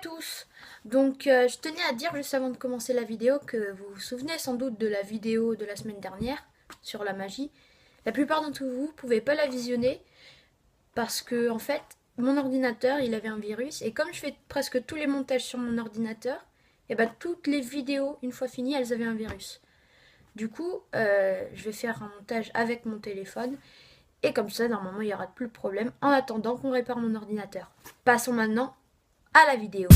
tous. Donc je tenais à dire juste avant de commencer la vidéo que vous vous souvenez sans doute de la vidéo de la semaine dernière sur la magie. La plupart d'entre vous ne pouvaient pas la visionner parce que en fait mon ordinateur il avait un virus et comme je fais presque tous les montages sur mon ordinateur, et ben toutes les vidéos une fois finies elles avaient un virus. Du coup je vais faire un montage avec mon téléphone et comme ça normalement il n'y aura plus de problème en attendant qu'on répare mon ordinateur. Passons maintenant à la vidéo.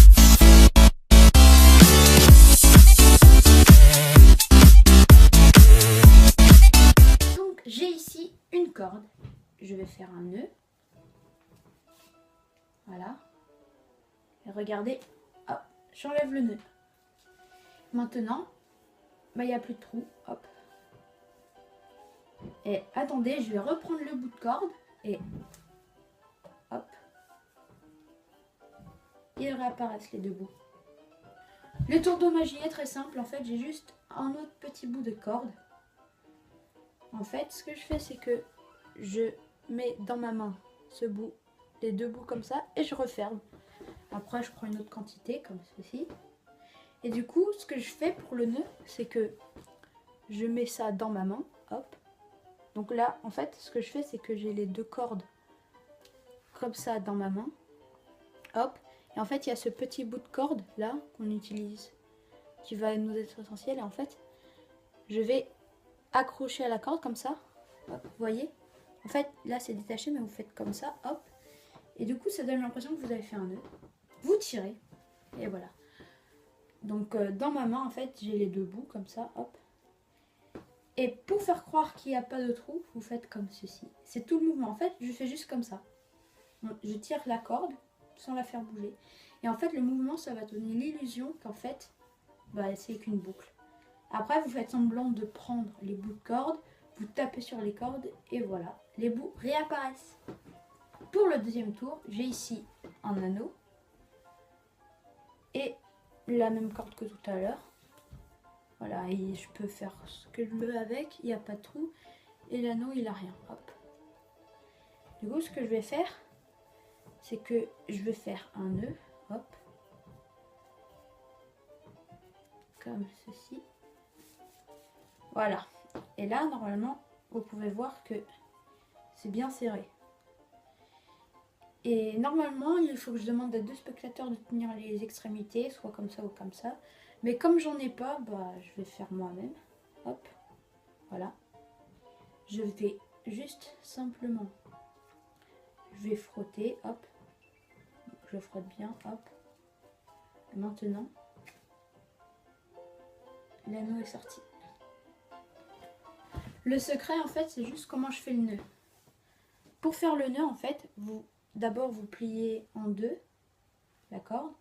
Donc j'ai ici une corde. Je vais faire un nœud. Voilà. Et regardez, hop, j'enlève le nœud. Maintenant, il n'y a plus de trou. Hop. Et attendez, je vais reprendre le bout de corde et hop. Ils réapparaissent les deux bouts. Le tour de magie est très simple. En fait, j'ai juste un autre petit bout de corde. En fait, ce que je fais, c'est que je mets dans ma main ce bout, les deux bouts comme ça, et je referme. Après, je prends une autre quantité, comme ceci. Et du coup, ce que je fais pour le nœud, c'est que je mets ça dans ma main, hop. Donc là, en fait, ce que je fais, c'est que j'ai les deux cordes comme ça dans ma main, hop. Et en fait, il y a ce petit bout de corde là qu'on utilise, qui va nous être essentiel. Et en fait, je vais accrocher à la corde comme ça, hop, vous voyez. En fait, là, c'est détaché, mais vous faites comme ça, hop. Et du coup, ça donne l'impression que vous avez fait un nœud. Vous tirez, et voilà. Donc, dans ma main, en fait, j'ai les deux bouts comme ça, hop. Et pour faire croire qu'il n'y a pas de trou, vous faites comme ceci. C'est tout le mouvement. En fait, je fais juste comme ça. Je tire la corde sans la faire bouger. Et en fait, le mouvement, ça va donner l'illusion qu'en fait, c'est qu'une boucle. Après, vous faites semblant de prendre les bouts de corde, vous tapez sur les cordes et voilà, les bouts réapparaissent. Pour le deuxième tour, j'ai ici un anneau et la même corde que tout à l'heure. Voilà, et je peux faire ce que je veux avec, il n'y a pas de trou. Et l'anneau, il n'a rien. Hop. Du coup, ce que je vais faire, c'est que je vais faire un nœud. Hop. Comme ceci. Voilà. Et là, normalement, vous pouvez voir que c'est bien serré. Et normalement, il faut que je demande à deux spectateurs de tenir les extrémités, soit comme ça ou comme ça. Mais comme j'en ai pas, je vais faire moi-même. Hop, voilà. Je vais juste simplement, je vais frotter, hop. Je frotte bien, hop. Et maintenant, l'anneau est sorti. Le secret, en fait, c'est juste comment je fais le nœud. Pour faire le nœud, en fait, d'abord vous pliez en deux, d'accord ?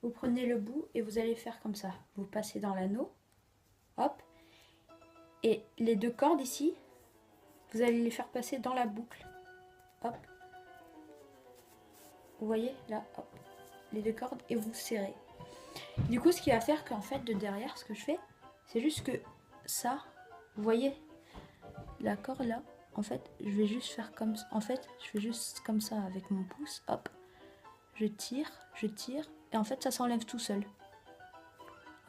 Vous prenez le bout et vous allez faire comme ça. Vous passez dans l'anneau, hop. Et les deux cordes ici, vous allez les faire passer dans la boucle, hop. Vous voyez, là, hop. Les deux cordes et vous serrez. Du coup, ce qui va faire qu'en fait, de derrière, ce que je fais, c'est juste que ça, vous voyez, la corde là, en fait, je vais juste faire comme ça. En fait, je fais juste comme ça avec mon pouce, hop. Je tire, et en fait, ça s'enlève tout seul.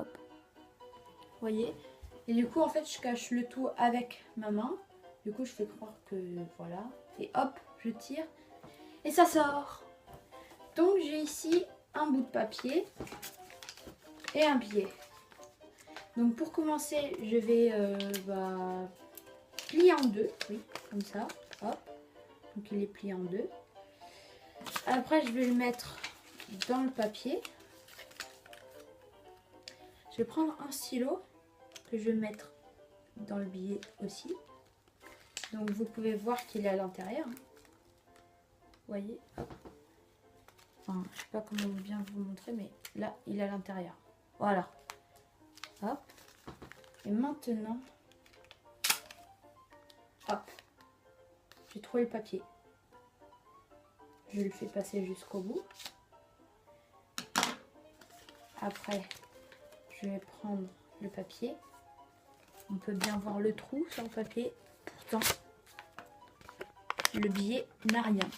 Hop. Vous voyez ? Et du coup, en fait, je cache le tout avec ma main. Du coup, je fais croire que voilà. Et hop, je tire. Et ça sort. Donc, j'ai ici un bout de papier et un billet. Donc, pour commencer, je vais plier en deux. Oui, comme ça. Hop. Donc, il est plié en deux. Après, je vais le mettre dans le papier. Je vais prendre un stylo que je vais mettre dans le billet aussi. Donc vous pouvez voir qu'il est à l'intérieur. Vous voyez, hop. Enfin, je sais pas comment bien vous montrer, mais là, il est à l'intérieur. Voilà. Hop. Et maintenant, hop. J'ai trouvé le papier. Je le fais passer jusqu'au bout. Après, je vais prendre le papier. On peut bien voir le trou sur le papier. Pourtant, le billet n'a rien.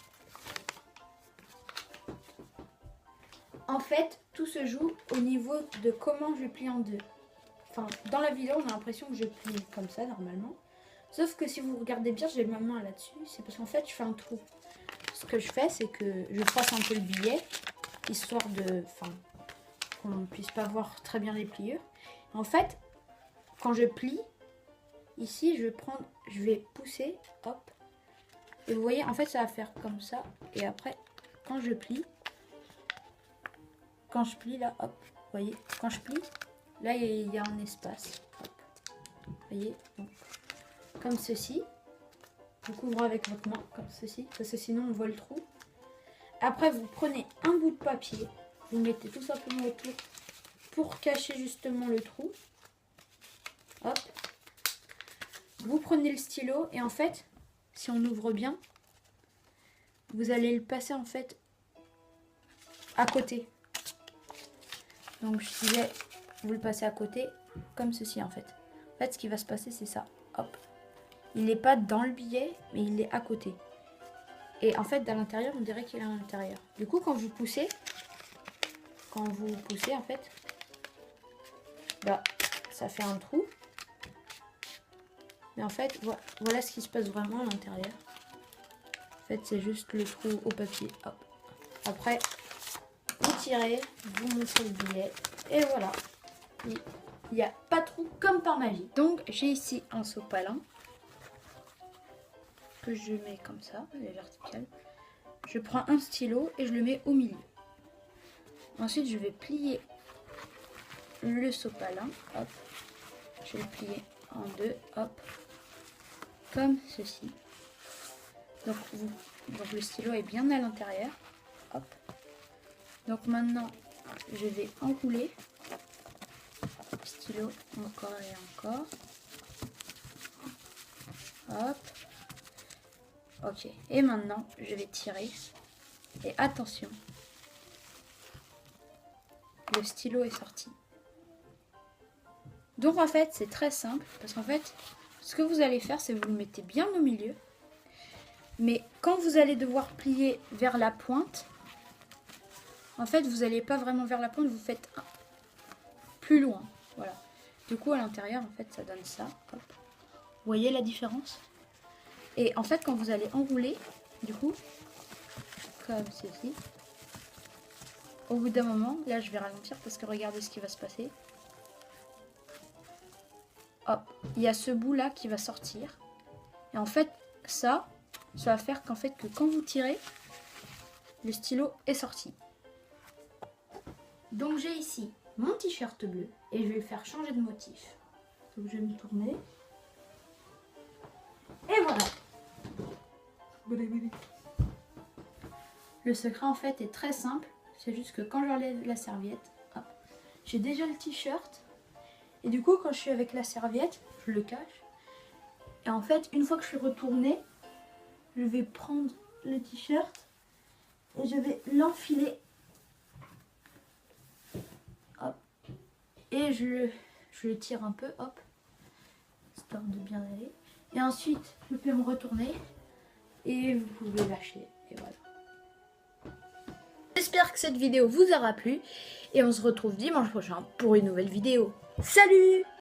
En fait, tout se joue au niveau de comment je plie en deux. Enfin, dans la vidéo, on a l'impression que je plie comme ça, normalement. Sauf que si vous regardez bien, j'ai ma main là-dessus. C'est parce qu'en fait, je fais un trou. Ce que je fais, c'est que je froisse un peu le billet, histoire de... Enfin, qu'on ne puisse pas voir très bien les pliures. En fait, quand je plie, ici, je vais pousser, hop. Et vous voyez, en fait, ça va faire comme ça. Et après, quand je plie là, hop, vous voyez, quand je plie, là, il y a un espace. Hop. Vous voyez, donc, comme ceci. Vous couvrez avec votre main, comme ceci, parce que sinon, on voit le trou. Après, vous prenez un bout de papier, vous mettez tout simplement autour pour cacher justement le trou. Hop. Vous prenez le stylo et en fait, si on ouvre bien, vous allez le passer en fait à côté. Donc je disais, vous le passez à côté comme ceci en fait. En fait, ce qui va se passer, c'est ça. Hop. Il n'est pas dans le billet, mais il est à côté. Et en fait, à l'intérieur, on dirait qu'il est à l'intérieur. Du coup, quand vous poussez en fait, bah, ça fait un trou. Mais en fait, voilà ce qui se passe vraiment à l'intérieur. En fait, c'est juste le trou au papier. Hop. Après, vous tirez, vous mettez le billet. Et voilà. Il n'y a pas de trou comme par magie. Donc, j'ai ici un sopalin que je mets comme ça, elle est verticale. Je prends un stylo et je le mets au milieu. Ensuite, je vais plier le sopalin. Hop. Je vais le plier en deux. Hop. Comme ceci. Donc le stylo est bien à l'intérieur. Hop. Donc maintenant, je vais enrouler le stylo encore et encore. Hop. Ok. Et maintenant, je vais tirer. Et attention. Le stylo est sorti. Donc en fait, c'est très simple. Parce qu'en fait, ce que vous allez faire, c'est que vous le mettez bien au milieu. Mais quand vous allez devoir plier vers la pointe, en fait, vous n'allez pas vraiment vers la pointe, vous faites plus loin. Voilà. Du coup, à l'intérieur, en fait, ça donne ça. Hop. Vous voyez la différence? Et en fait, quand vous allez enrouler, du coup, comme ceci, au bout d'un moment, là, je vais ralentir parce que regardez ce qui va se passer. Hop, il y a ce bout-là qui va sortir. Et en fait, ça va faire qu'en fait, que quand vous tirez, le stylo est sorti. Donc j'ai ici mon t-shirt bleu et je vais le faire changer de motif. Donc je vais me tourner. Et voilà. Le secret en fait est très simple. C'est juste que quand j'enlève la serviette, j'ai déjà le t-shirt. Et du coup quand je suis avec la serviette, je le cache. Et en fait une fois que je suis retournée, je vais prendre le t-shirt et je vais l'enfiler. Hop. Et je le tire un peu, hop, histoire de bien aller. Et ensuite, je peux me retourner et vous pouvez lâcher. Et voilà. J'espère que cette vidéo vous aura plu et on se retrouve dimanche prochain pour une nouvelle vidéo. Salut!